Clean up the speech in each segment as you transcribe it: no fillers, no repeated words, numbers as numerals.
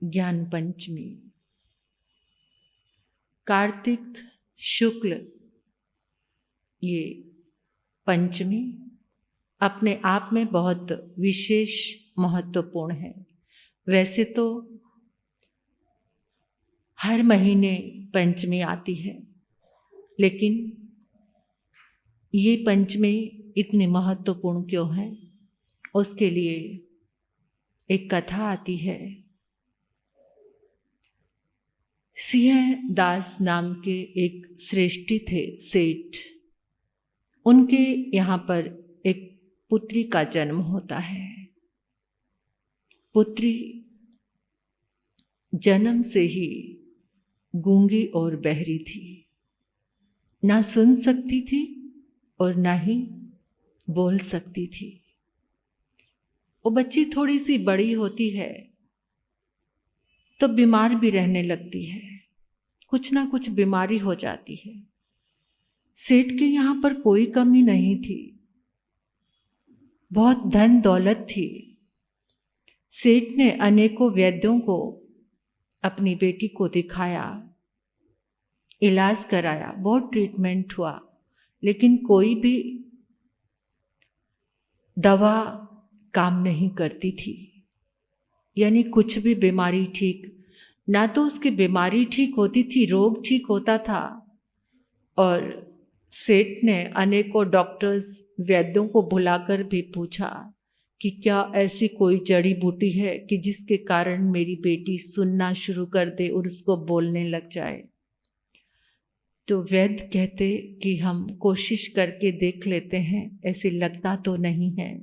ज्ञान पंचमी। कार्तिक शुक्ल ये पंचमी अपने आप में बहुत विशेष महत्वपूर्ण है। वैसे तो हर महीने पंचमी आती है, लेकिन ये पंचमी इतनी महत्वपूर्ण क्यों है, उसके लिए एक कथा आती है। सिंह दास नाम के एक श्रेष्ठी थे, सेठ। उनके यहाँ पर एक पुत्री का जन्म होता है। पुत्री जन्म से ही गूंगी और बहरी थी, ना सुन सकती थी और ना ही बोल सकती थी। वो बच्ची थोड़ी सी बड़ी होती है तो बीमार भी रहने लगती है, कुछ ना कुछ बीमारी हो जाती है। सेठ के यहाँ पर कोई कमी नहीं थी, बहुत धन दौलत थी। सेठ ने अनेकों वैद्यों को अपनी बेटी को दिखाया, इलाज कराया, बहुत ट्रीटमेंट हुआ, लेकिन कोई भी दवा काम नहीं करती थी। यानी कुछ भी बीमारी ठीक, ना तो उसकी बीमारी ठीक होती थी, रोग ठीक होता था। और सेठ ने अनेकों डॉक्टर्स वैद्यों को बुलाकर भी पूछा कि क्या ऐसी कोई जड़ी बूटी है कि जिसके कारण मेरी बेटी सुनना शुरू कर दे और उसको बोलने लग जाए। तो वैद्य कहते कि हम कोशिश करके देख लेते हैं, ऐसे लगता तो नहीं है।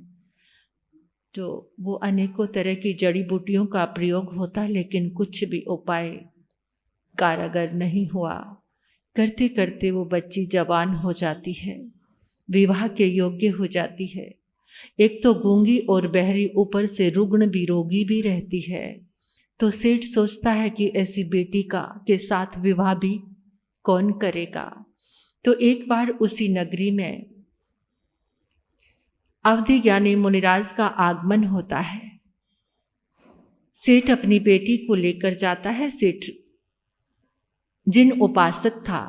तो वो अनेकों तरह की जड़ी बूटियों का प्रयोग होता, लेकिन कुछ भी उपाय कारगर नहीं हुआ। करते करते वो बच्ची जवान हो जाती है, विवाह के योग्य हो जाती है। एक तो गूंगी और बहरी, ऊपर से रुग्ण भी, रोगी भी रहती है। तो सेठ सोचता है कि ऐसी बेटी के साथ विवाह भी कौन करेगा। तो एक बार उसी नगरी में अवधि ज्ञानी मुनिराज का आगमन होता है। सेठ अपनी बेटी को लेकर जाता है। सेठ जिन उपासक था,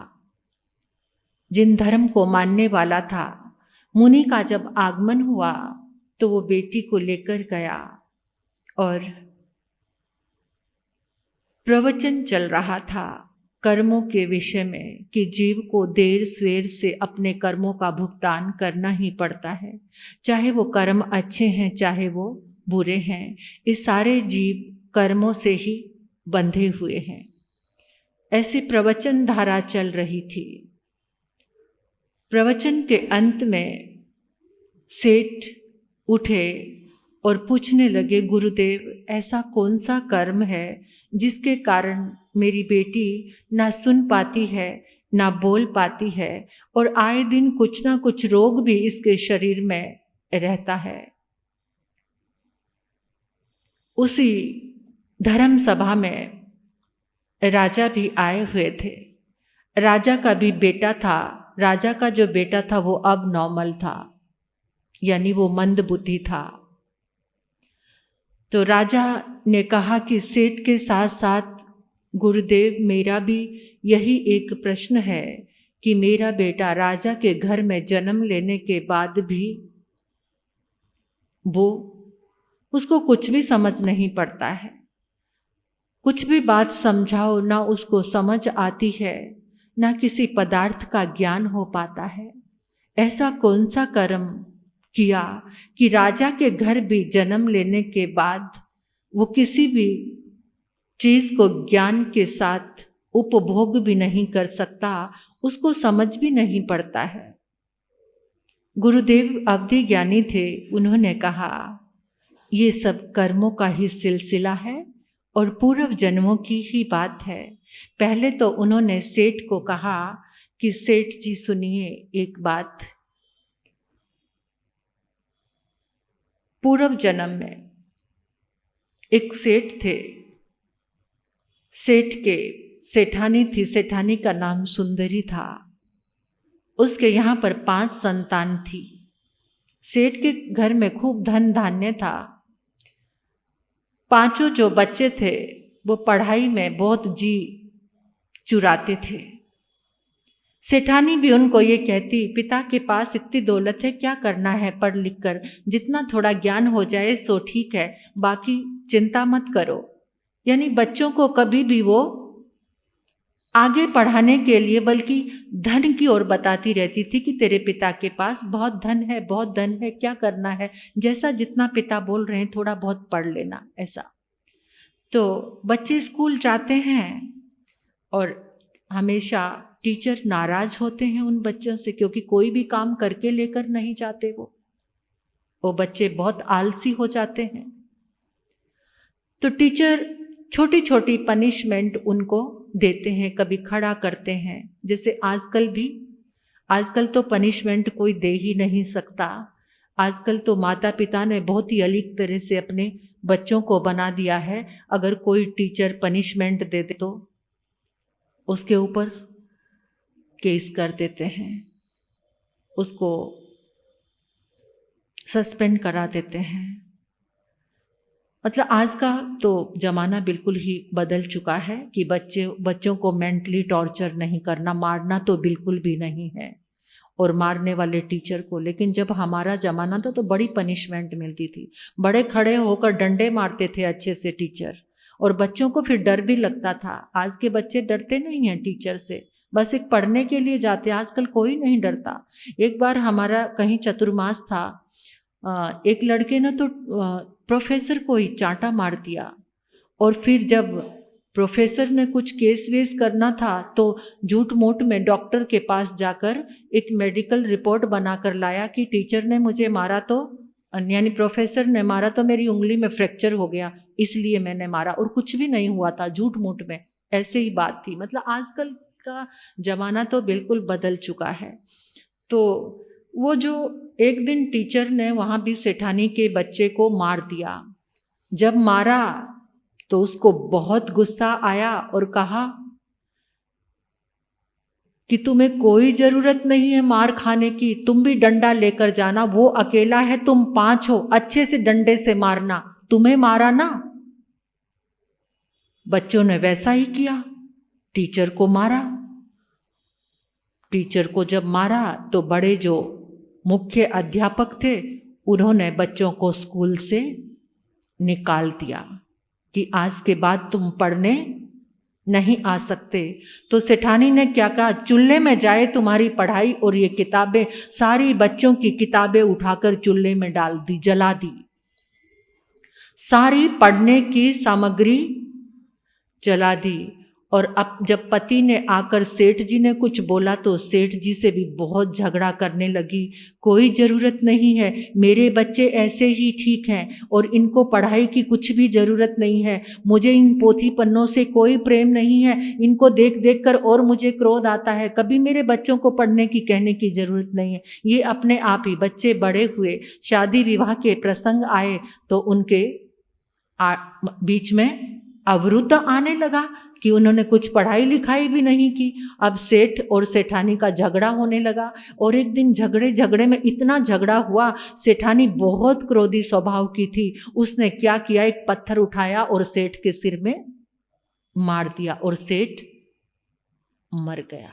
जिन धर्म को मानने वाला था, मुनि का जब आगमन हुआ तो वो बेटी को लेकर गया और प्रवचन चल रहा था कर्मों के विषय में कि जीव को देर सवेर से अपने कर्मों का भुगतान करना ही पड़ता है, चाहे वो कर्म अच्छे हैं चाहे वो बुरे हैं। इस सारे जीव कर्मों से ही बंधे हुए हैं। ऐसी प्रवचन धारा चल रही थी। प्रवचन के अंत में सेठ उठे और पूछने लगे, गुरुदेव ऐसा कौन सा कर्म है जिसके कारण मेरी बेटी ना सुन पाती है, ना बोल पाती है, और आए दिन कुछ ना कुछ रोग भी इसके शरीर में रहता है। उसी धर्म सभा में राजा भी आए हुए थे। राजा का भी बेटा था। राजा का जो बेटा था वो अब नॉर्मल था, यानी वो मंद बुद्धि था। तो राजा ने कहा कि सेठ के साथ साथ गुरुदेव मेरा भी यही एक प्रश्न है कि मेरा बेटा राजा के घर में जन्म लेने के बाद भी वो उसको कुछ भी समझ नहीं पड़ता है। कुछ भी बात समझाओ ना उसको समझ आती है, ना किसी पदार्थ का ज्ञान हो पाता है। ऐसा कौन सा कर्म किया कि राजा के घर भी जन्म लेने के बाद वो किसी भी चीज को ज्ञान के साथ उपभोग भी नहीं कर सकता, उसको समझ भी नहीं पड़ता है। गुरुदेव अवधि ज्ञानी थे, उन्होंने कहा ये सब कर्मों का ही सिलसिला है और पूर्व जन्मों की ही बात है। पहले तो उन्होंने सेठ को कहा कि सेठ जी सुनिए एक बात, पूर्व जन्म में एक सेठ थे। सेठ के सेठानी थी, सेठानी का नाम सुंदरी था। उसके यहाँ पर 5 संतान थी। सेठ के घर में खूब धन धान्य था। 5 जो बच्चे थे वो पढ़ाई में बहुत जी चुराते थे। सेठानी भी उनको ये कहती, पिता के पास इतनी दौलत है, क्या करना है पढ़ लिख कर, जितना थोड़ा ज्ञान हो जाए सो ठीक है, बाकी चिंता मत करो। यानी बच्चों को कभी भी वो आगे पढ़ाने के लिए बल्कि धन की ओर बताती रहती थी कि तेरे पिता के पास बहुत धन है, बहुत धन है, क्या करना है, जैसा जितना पिता बोल रहे हैं थोड़ा बहुत पढ़ लेना, ऐसा। तो बच्चे स्कूल जाते हैं और हमेशा टीचर नाराज होते हैं उन बच्चों से, क्योंकि कोई भी काम करके लेकर नहीं जाते वो बच्चे बहुत आलसी हो जाते हैं। तो टीचर छोटी छोटी पनिशमेंट उनको देते हैं, कभी खड़ा करते हैं, जैसे आजकल तो पनिशमेंट कोई दे ही नहीं सकता। आजकल तो माता पिता ने बहुत ही अलग तरह से अपने बच्चों को बना दिया है। अगर कोई टीचर पनिशमेंट दे दे तो उसके ऊपर केस कर देते हैं, उसको सस्पेंड करा देते हैं। मतलब आज का तो ज़माना बिल्कुल ही बदल चुका है कि बच्चों को मेंटली टॉर्चर नहीं करना, मारना तो बिल्कुल भी नहीं है, और मारने वाले टीचर को। लेकिन जब हमारा ज़माना था तो बड़ी पनिशमेंट मिलती थी, बड़े खड़े होकर डंडे मारते थे अच्छे से टीचर, और बच्चों को फिर डर भी लगता था। आज के बच्चे डरते नहीं हैं टीचर से, बस एक पढ़ने के लिए जाते, आजकल कोई नहीं डरता। एक बार हमारा कहीं चतुर्मास था, एक लड़के ने तो प्रोफेसर को ही चांटा मार दिया, और फिर जब प्रोफेसर ने कुछ केस वेस करना था तो झूठ मूठ में डॉक्टर के पास जाकर एक मेडिकल रिपोर्ट बनाकर लाया कि टीचर ने मुझे मारा, तो यानी प्रोफेसर ने मारा तो मेरी उंगली में फ्रैक्चर हो गया, इसलिए मैंने मारा, और कुछ भी नहीं हुआ था, झूठ मूठ में ऐसे ही बात थी। मतलब आजकल का जमाना तो बिल्कुल बदल चुका है। तो वो जो एक दिन टीचर ने वहाँ भी सेठानी के बच्चे को मार दिया। जब मारा तो उसको बहुत गुस्सा आया और कहा कि तुम्हें कोई जरूरत नहीं है मार खाने की, तुम भी डंडा लेकर जाना, वो अकेला है, तुम 5 हो, अच्छे से डंडे से मारना, तुम्हें मारा ना। बच्चों ने वैसा ही किया, टीचर को मारा। टीचर को जब मारा तो बड़े जो मुख्य अध्यापक थे उन्होंने बच्चों को स्कूल से निकाल दिया कि आज के बाद तुम पढ़ने नहीं आ सकते। तो सेठानी ने क्या कहा, चूल्हे में जाए तुम्हारी पढ़ाई, और ये किताबें, सारी बच्चों की किताबें उठाकर चूल्हे में डाल दी, जला दी, सारी पढ़ने की सामग्री जला दी। और अब जब पति ने आकर सेठ जी ने कुछ बोला तो सेठ जी से भी बहुत झगड़ा करने लगी, कोई ज़रूरत नहीं है, मेरे बच्चे ऐसे ही ठीक हैं और इनको पढ़ाई की कुछ भी ज़रूरत नहीं है, मुझे इन पोथी पन्नों से कोई प्रेम नहीं है, इनको देख देख कर और मुझे क्रोध आता है, कभी मेरे बच्चों को पढ़ने की कहने की ज़रूरत नहीं है। ये अपने आप ही बच्चे बड़े हुए, शादी विवाह के प्रसंग आए तो उनके बीच में अवरुद्ध आने लगा कि उन्होंने कुछ पढ़ाई लिखाई भी नहीं की। अब सेठ और सेठानी का झगड़ा होने लगा, और एक दिन झगड़े में इतना झगड़ा हुआ, सेठानी बहुत क्रोधी स्वभाव की थी, उसने क्या किया, एक पत्थर उठाया और सेठ के सिर में मार दिया और सेठ मर गया।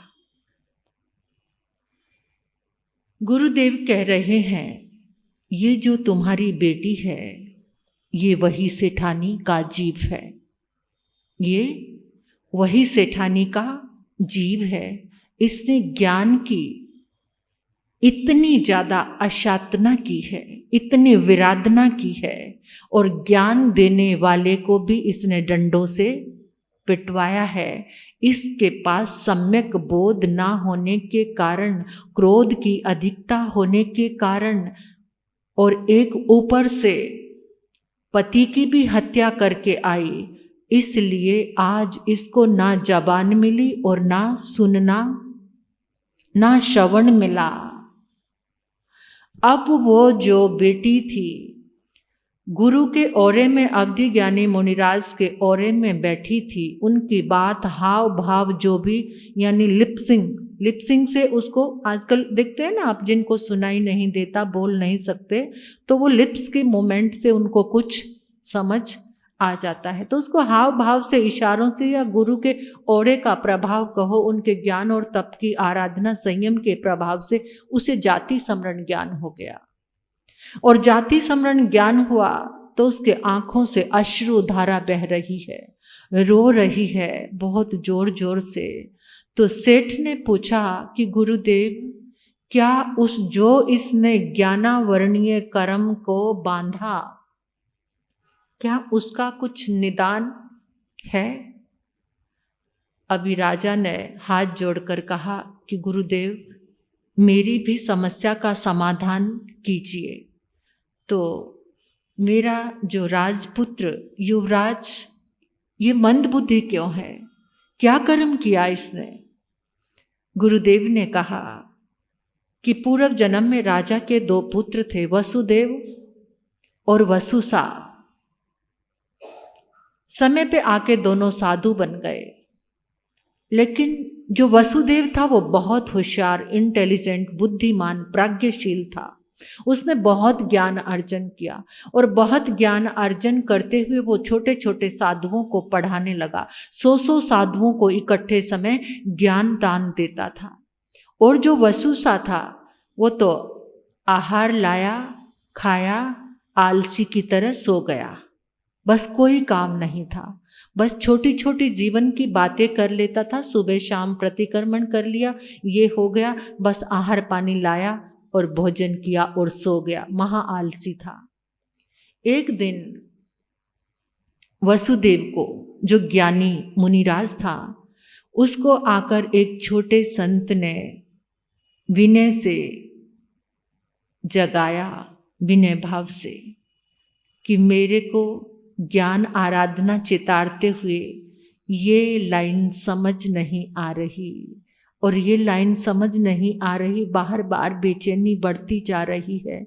गुरुदेव कह रहे हैं, ये जो तुम्हारी बेटी है ये वही सेठानी का जीव है, ये वही सेठानी का जीव है। इसने ज्ञान की इतनी ज़्यादा अशातना की है, इतनी विराधना की है, और ज्ञान देने वाले को भी इसने डंडों से पिटवाया है। इसके पास सम्यक बोध ना होने के कारण, क्रोध की अधिकता होने के कारण, और एक ऊपर से पति की भी हत्या करके आई, इसलिए आज इसको ना जबान मिली और ना सुनना, ना श्रवण मिला। अब वो जो बेटी थी गुरु के ओरे में, अवधि ज्ञानी मुनिराज के ओरे में बैठी थी, उनकी बात, हाव भाव जो भी, यानी लिपसिंग से उसको, आजकल देखते हैं ना आप, जिनको सुनाई नहीं देता, बोल नहीं सकते, तो वो लिप्स के मोमेंट से उनको कुछ समझ आ जाता है। तो उसको हाव भाव से, इशारों से या गुरु के ओरे का प्रभाव कहो, उनके ज्ञान और तप की आराधना संयम के प्रभाव से उसे जाति स्मरण ज्ञान हो गया। और जाति स्मरण ज्ञान हुआ तो उसके आंखों से अश्रु धारा बह रही है, रो रही है बहुत जोर जोर से। तो सेठ ने पूछा कि गुरुदेव, क्या उस जो इसने ज्ञानावरणीय कर्म को बांधा, क्या उसका कुछ निदान है? अभी राजा ने हाथ जोड़कर कहा कि गुरुदेव, मेरी भी समस्या का समाधान कीजिए। तो मेरा जो राजपुत्र युवराज ये मंद बुद्धि क्यों है, क्या कर्म किया इसने? गुरुदेव ने कहा कि पूर्व जन्म में राजा के 2 पुत्र थे, वसुदेव और वसुसा। समय पे आके दोनों साधु बन गए, लेकिन जो वसुदेव था वो बहुत होशियार, इंटेलिजेंट, बुद्धिमान, प्राज्ञशील था। उसने बहुत ज्ञान अर्जन किया और बहुत ज्ञान अर्जन करते हुए वो छोटे छोटे साधुओं को पढ़ाने लगा। 100 साधुओं को इकट्ठे समय ज्ञान दान देता था। और जो वसुसा था वो तो आहार लाया, खाया, आलसी की तरह सो गया, बस कोई काम नहीं था, बस छोटी छोटी जीवन की बातें कर लेता था। सुबह शाम प्रतिक्रमण कर लिया, ये हो गया, बस आहार पानी लाया और भोजन किया और सो गया, महा आलसी था। एक दिन वसुदेव को, जो ज्ञानी मुनिराज था, उसको आकर एक छोटे संत ने विनय से जगाया, विनय भाव से, कि मेरे को ज्ञान आराधना चितारते हुए ये लाइन समझ नहीं आ रही, और ये लाइन समझ नहीं आ रही, बार बार बेचैनी बढ़ती जा रही है।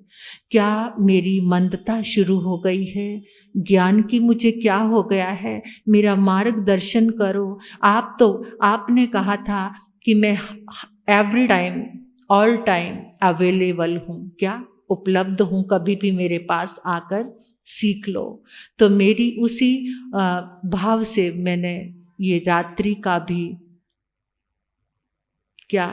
क्या मेरी मंदता शुरू हो गई है? ज्ञान की मुझे क्या हो गया है? मेरा मार्गदर्शन करो। आपने कहा था कि मैं every time, all time available हूँ, क्या उपलब्ध हूँ, कभी भी मेरे पास आकर सीख लो। तो मेरी उसी भाव से मैंने ये रात्रि का भी क्या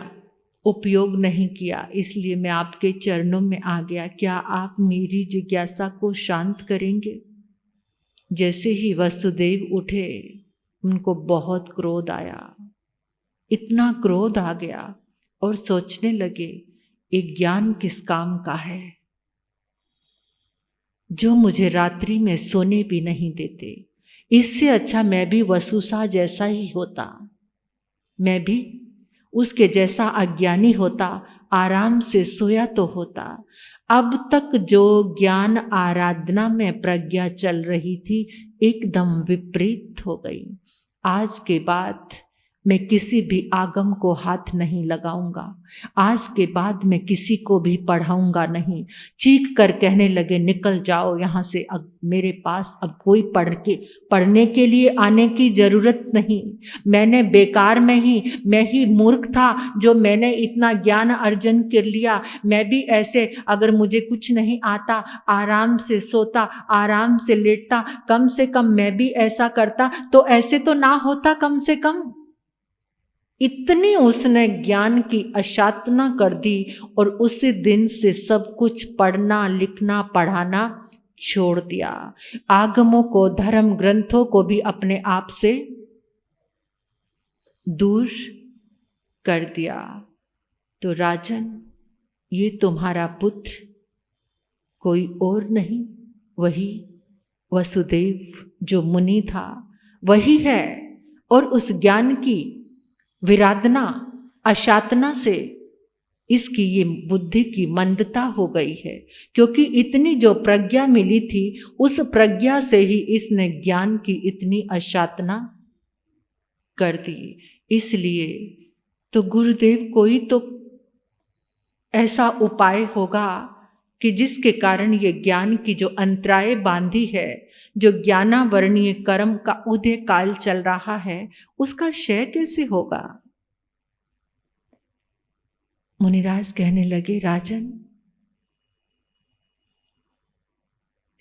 उपयोग नहीं किया, इसलिए मैं आपके चरणों में आ गया। क्या आप मेरी जिज्ञासा को शांत करेंगे? जैसे ही वसुदेव उठे, उनको बहुत क्रोध आया, इतना क्रोध आ गया और सोचने लगे, एक ज्ञान किस काम का है जो मुझे रात्रि में सोने भी नहीं देते। इससे अच्छा मैं भी वसुसा जैसा ही होता, मैं भी उसके जैसा अज्ञानी होता, आराम से सोया तो होता। अब तक जो ज्ञान आराधना में प्रज्ञा चल रही थी, एकदम विपरीत हो गई। आज के बाद मैं किसी भी आगम को हाथ नहीं लगाऊंगा, आज के बाद मैं किसी को भी पढ़ाऊंगा नहीं। चीख कर कहने लगे, निकल जाओ यहाँ से, अब मेरे पास अब कोई पढ़ने के लिए आने की जरूरत नहीं। मैंने बेकार में ही, मैं ही मूर्ख था जो मैंने इतना ज्ञान अर्जन कर लिया। मैं भी ऐसे, अगर मुझे कुछ नहीं आता, आराम से सोता, आराम से लेटता, कम से कम मैं भी ऐसा करता तो ऐसे तो ना होता कम से कम। इतनी उसने ज्ञान की अशातना कर दी और उसी दिन से सब कुछ पढ़ना, लिखना, पढ़ाना छोड़ दिया। आगमों को, धर्म ग्रंथों को भी अपने आप से दूर कर दिया। तो राजन, ये तुम्हारा पुत्र कोई और नहीं, वही वसुदेव जो मुनि था वही है। और उस ज्ञान की विराधना, अशातना से इसकी ये बुद्धि की मंदता हो गई है, क्योंकि इतनी जो प्रज्ञा मिली थी, उस प्रज्ञा से ही इसने ज्ञान की इतनी अशातना कर दी। इसलिए तो गुरुदेव, कोई तो ऐसा उपाय होगा कि जिसके कारण ये ज्ञान की जो अंतराय बांधी है, जो ज्ञानावरणीय कर्म का उदय काल चल रहा है, उसका क्षय कैसे होगा? मुनिराज कहने लगे, राजन,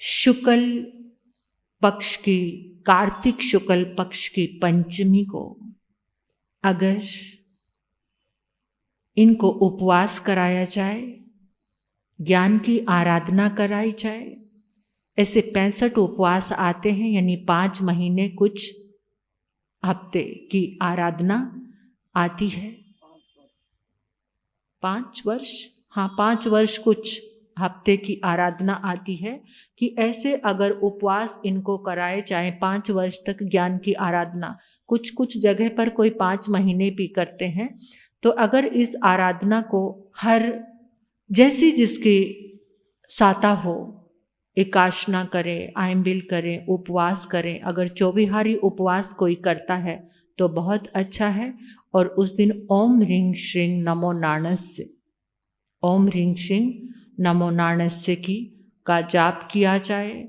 शुक्ल पक्ष की, कार्तिक शुक्ल पक्ष की पंचमी को अगर इनको उपवास कराया जाए, ज्ञान की आराधना कराई जाए, ऐसे 65 उपवास आते हैं, यानी 5 महीने कुछ हफ्ते की आराधना आती है। 5 वर्ष, हाँ 5 वर्ष कुछ हफ्ते की आराधना आती है कि ऐसे अगर उपवास इनको कराए जाए 5 वर्ष तक ज्ञान की आराधना, कुछ कुछ जगह पर कोई 5 महीने भी करते हैं। तो अगर इस आराधना को हर जैसी जिसकी साता हो, एकाशना करें, आयम्बिल करें, उपवास करें, अगर चौबिहारी उपवास कोई करता है तो बहुत अच्छा है। और उस दिन ओम ह्रीं श्रीं नमो नारायणस्य, ओम ह्रीं श्रीं नमो नारायणस्य की का जाप किया जाए।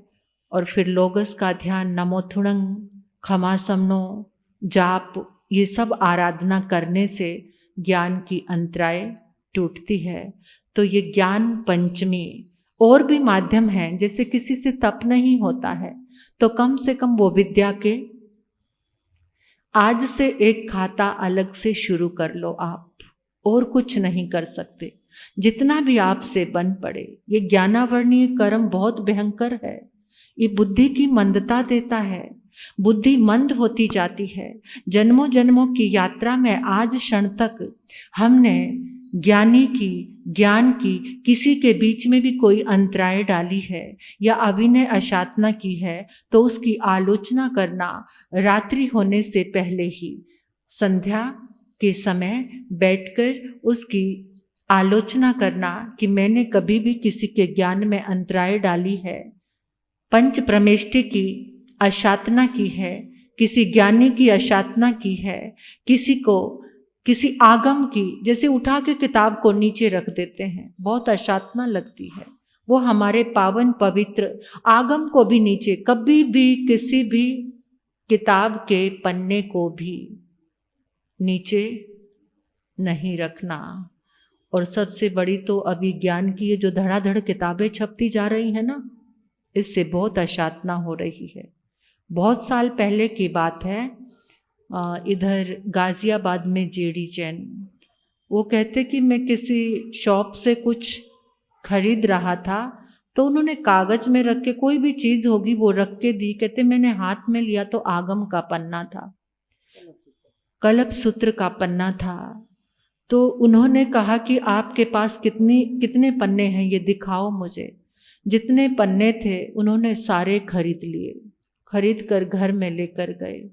और फिर लोगस का ध्यान, नमो थुणंग, खमा समनो, जाप, ये सब आराधना करने से ज्ञान की अंतराय टूटती है। तो ये ज्ञान पंचमी और भी माध्यम हैं, जैसे किसी से तप नहीं होता है तो कम से कम वो विद्या के आज से एक खाता अलग से शुरू कर लो आप, और कुछ नहीं कर सकते, जितना भी आपसे बन पड़े। ये ज्ञानावर्णीय कर्म बहुत भयंकर है, ये बुद्धि की मंदता देता है, बुद्धि मंद होती जाती है। जन्मों जन्मों की यात्रा में आज क्षण तक हमने ज्ञानी की, ज्ञान की किसी के बीच में भी कोई अंतराय डाली है या अभिनय अशातना की है तो उसकी आलोचना करना रात्रि होने से पहले ही, संध्या के समय बैठकर उसकी आलोचना करना कि मैंने कभी भी किसी के ज्ञान में अंतराय डाली है, पंच प्रमेष्टि की अशातना की है, किसी ज्ञानी की अशातना की है, किसी आगम की, जैसे उठा के किताब को नीचे रख देते हैं, बहुत अशातना लगती है। वो हमारे पावन पवित्र आगम को भी नीचे, कभी भी किसी भी किताब के पन्ने को भी नीचे नहीं रखना। और सबसे बड़ी तो अभी ज्ञान की ये जो धड़ाधड़ किताबें छपती जा रही हैं ना, इससे बहुत अशातना हो रही है। बहुत साल पहले की बात है, इधर गाजियाबाद में जेडी चैन, वो कहते कि मैं किसी शॉप से कुछ खरीद रहा था तो उन्होंने कागज में रख के, कोई भी चीज़ होगी वो रख के दी, कहते मैंने हाथ में लिया तो आगम का पन्ना था, कल्प सूत्र का पन्ना था। तो उन्होंने कहा कि आपके पास कितने पन्ने हैं, ये दिखाओ मुझे। जितने पन्ने थे उन्होंने सारे खरीद लिए, खरीद कर घर में लेकर गए।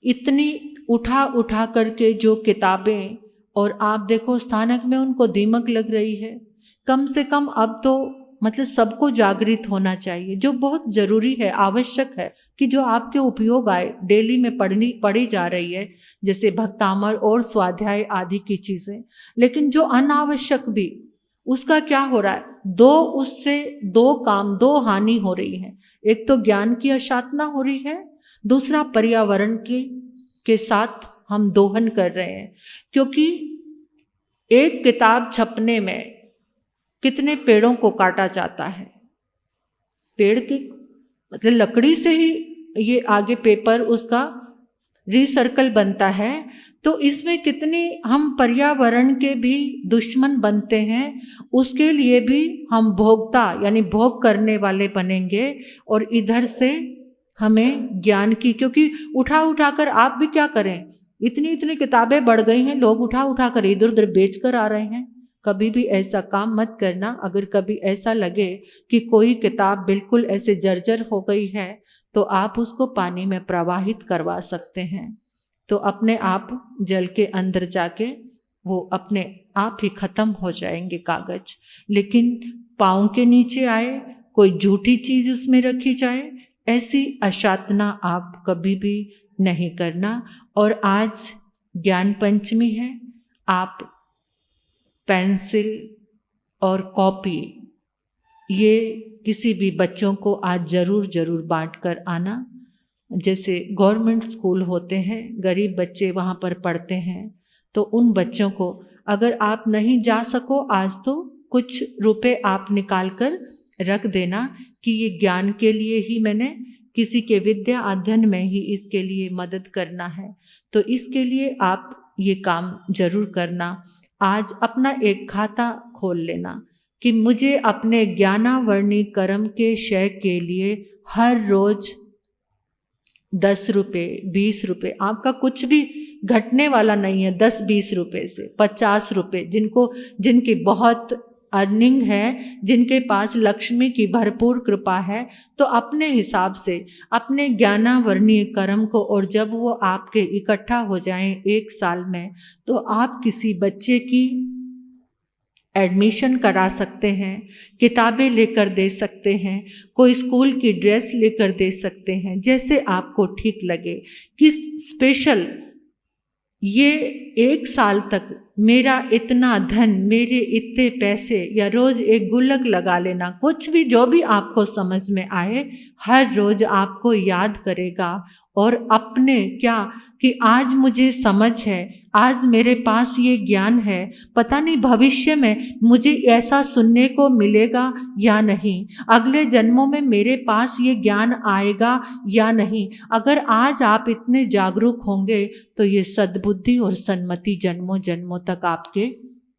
इतनी उठा उठा करके जो किताबें, और आप देखो स्थानक में उनको दीमक लग रही है। कम से कम अब तो मतलब सबको जागृत होना चाहिए, जो बहुत जरूरी है, आवश्यक है कि जो आपके उपयोग आए, डेली में पढ़ी जा रही है, जैसे भक्तामर और स्वाध्याय आदि की चीज़ें। लेकिन जो अनावश्यक भी, उसका क्या हो रहा है, उससे दो हानि हो रही है। एक तो ज्ञान की अशातना हो रही है, दूसरा पर्यावरण के साथ हम दोहन कर रहे हैं। क्योंकि एक किताब छपने में कितने पेड़ों को काटा जाता है, पेड़ की मतलब लकड़ी से ही ये आगे पेपर उसका रिसर्कल बनता है। तो इसमें कितने हम पर्यावरण के भी दुश्मन बनते हैं, उसके लिए भी हम भोक्ता यानी भोग करने वाले बनेंगे। और इधर से हमें ज्ञान की, क्योंकि उठा उठा कर आप भी क्या करें, इतनी किताबें बढ़ गई हैं, लोग उठा उठा कर इधर उधर बेच कर आ रहे हैं। कभी भी ऐसा काम मत करना। अगर कभी ऐसा लगे कि कोई किताब बिल्कुल ऐसे जर्जर हो गई है तो आप उसको पानी में प्रवाहित करवा सकते हैं, तो अपने आप जल के अंदर जाके वो अपने आप ही खत्म हो जाएंगे कागज। लेकिन पाँव के नीचे आए, कोई झूठी चीज़ उसमें रखी जाए, ऐसी अशातना आप कभी भी नहीं करना। और आज ज्ञान पंचमी है, आप पेंसिल और कॉपी ये किसी भी बच्चों को आज ज़रूर बांट कर आना। जैसे गवर्नमेंट स्कूल होते हैं, गरीब बच्चे वहाँ पर पढ़ते हैं, तो उन बच्चों को अगर आप नहीं जा सको आज, तो कुछ रुपए आप निकाल कर रख देना कि ये ज्ञान के लिए ही मैंने किसी के विद्या अध्ययन में ही इसके लिए मदद करना है, तो इसके लिए आप ये काम जरूर करना। आज अपना एक खाता खोल लेना कि मुझे अपने ज्ञानावर्णी कर्म के क्षय के लिए हर रोज 10 रुपये, 20 रुपये, आपका कुछ भी घटने वाला नहीं है। 10-20 रुपये से 50 रुपये, जिनकी बहुत अर्निंग है, जिनके पास लक्ष्मी की भरपूर कृपा है, तो अपने हिसाब से अपने ज्ञानावर्णीय कर्म को, और जब वो आपके इकट्ठा हो जाएं 1 साल में, तो आप किसी बच्चे की एडमिशन करा सकते हैं, किताबें लेकर दे सकते हैं, कोई स्कूल की ड्रेस लेकर दे सकते हैं, जैसे आपको ठीक लगे। किस स्पेशल ये 1 साल तक मेरा इतना धन, मेरे इतने पैसे, या रोज़ एक गुल्लक लगा लेना, कुछ भी जो भी आपको समझ में आए, हर रोज़ आपको याद करेगा। और अपने क्या कि आज मुझे समझ है, आज मेरे पास ये ज्ञान है, पता नहीं भविष्य में मुझे ऐसा सुनने को मिलेगा या नहीं, अगले जन्मों में मेरे पास ये ज्ञान आएगा या नहीं। अगर आज आप इतने जागरूक होंगे तो ये सद्बुद्धि और सन्मति जन्मों जन्मों तक आपके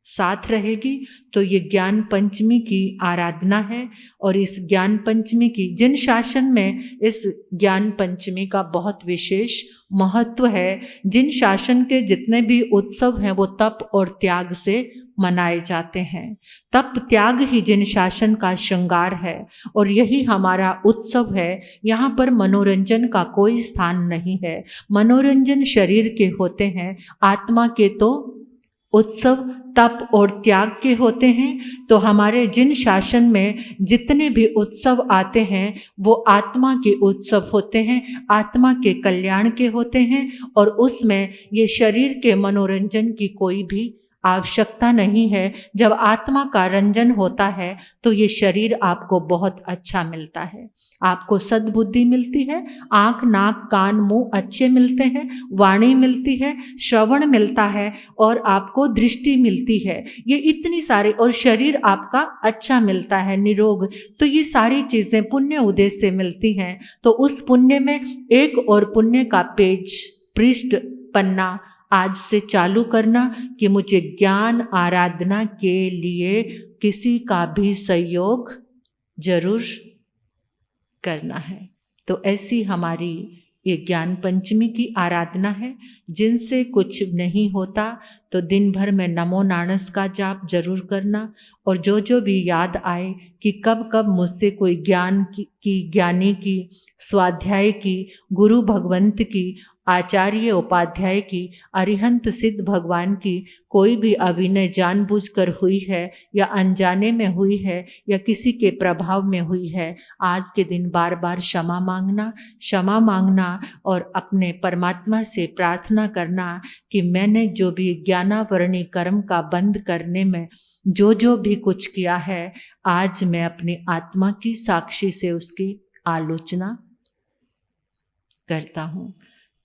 साथ रहेगी। तो ये ज्ञान पंचमी की आराधना है, और इस ज्ञान पंचमी की, जिन शासन में इस ज्ञान पंचमी का बहुत विशेष महत्व है, जिन शासन के जितने भी उत्सव हैं वो तप और त्याग से मनाए जाते हैं। तप त्याग ही जिन शासन का श्रृंगार है, और यही हमारा उत्सव है। यहाँ पर मनोरंजन का कोई स्थान नहीं है। मनोरंजन शरीर के होते हैं, आत्मा के तो उत्सव तप और त्याग के होते हैं। तो हमारे जिन शासन में जितने भी उत्सव आते हैं वो आत्मा के उत्सव होते हैं, आत्मा के कल्याण के होते हैं, और उसमें ये शरीर के मनोरंजन की कोई भी आवश्यकता नहीं है। जब आत्मा का रंजन होता है तो ये शरीर आपको बहुत अच्छा मिलता है, आपको सद्बुद्धि मिलती है, आँख नाक कान मुंह अच्छे मिलते हैं, वाणी मिलती है, श्रवण मिलता है, और आपको दृष्टि मिलती है। ये इतनी सारी, और शरीर आपका अच्छा मिलता है, निरोग। तो ये सारी चीज़ें पुण्य उदय से मिलती हैं। तो उस पुण्य में एक और पुण्य का पेज, पृष्ठ, पन्ना आज से चालू करना कि मुझे ज्ञान आराधना के लिए किसी का भी सहयोग जरूर करना है। तो ऐसी हमारी ये ज्ञान पंचमी की आराधना है। जिनसे कुछ नहीं होता तो दिन भर में नमो नानस का जाप जरूर करना, और जो जो भी याद आए कि कब कब मुझसे कोई ज्ञान की ज्ञानी की, स्वाध्याय की, गुरु भगवंत की, आचार्य उपाध्याय की, अरिहंत सिद्ध भगवान की कोई भी अभिनय जानबूझकर हुई है या अनजाने में हुई है या किसी के प्रभाव में हुई है, आज के दिन बार बार क्षमा मांगना और अपने परमात्मा से प्रार्थना करना कि मैंने जो भी ज्ञानावरणी कर्म का बंद करने में जो भी कुछ किया है, आज मैं अपनी आत्मा की साक्षी से उसकी आलोचना करता हूँ।